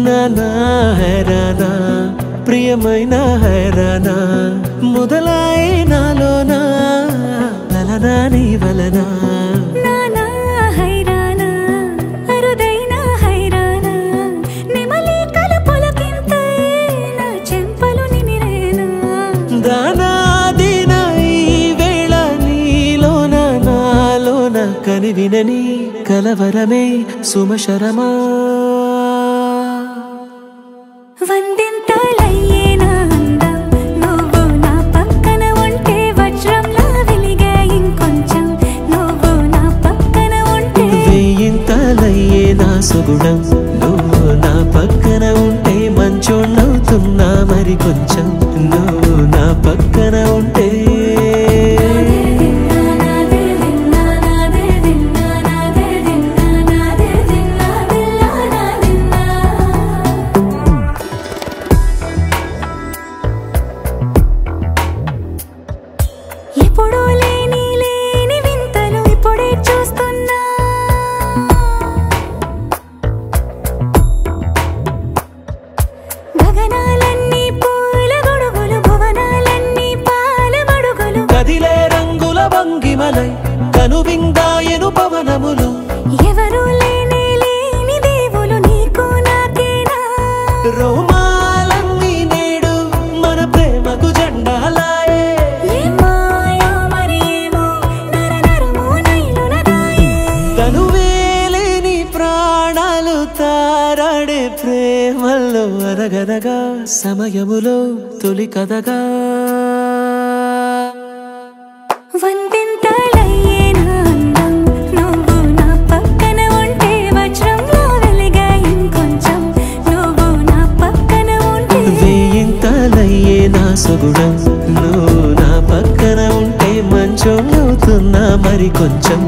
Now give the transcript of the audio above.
నానా హైరానా ప్రియమైన హైరానా మొదలాయి నాలోనా లలనా నీ వలనా నానా హైరానా అరుదైన హైరానా నెమలి కలపులకింతై నా చెంపలు నిమిరేనా దానాదిన ఈ వేళ నీలోన నాలోన కనివినని కలవరమే సుమశరమా వందింతలయ్యేనా అందం నువ్వు నా పక్కన ఉంటే వజ్రంలా వెలిగే ఇంకొంచెం నువ్వు నా పక్కన ఉంటే వేయింతలయ్యే నా సుగుణం నువ్వు నా పక్కన ఉంటే మంచోణ్ణవుతున్నా మరి కొంచెం నువ్వు నా పక్కన ఉంటే ఎప్పుడూ లేని వింతలు ఇప్పుడే చూస్తున్నా గగనాలన్నీ పూల గొడుగులు భువనాలన్నీ పాల మడుగులు కదిలే రంగుల భంగిమలై కనువిందాయను పవనములు ఎవరూ లేని దేవులు నీకు నాకేనా రోమాలన్నీ నేడు మన ప్రేమకు జెండాలాయే మాయో మరేమో నరనరమో నైలునదాయే తనువేలేని ప్రాణాలు తారాడే ప్రేమల్లో అరగరగా సమయములో తొలి కథగా వందింతలయ్యేనా అందం నువ్వు నా పక్కన ఉంటే వజ్రంలా వెలిగే ఇంకొంచెం నువ్వు నా పక్కన ఉంటే వేయింతలయ్యే నా సుగుణం నువ్వు నా పక్కన ఉంటే మంచోణ్ణవుతున్నా మరి కొంచెం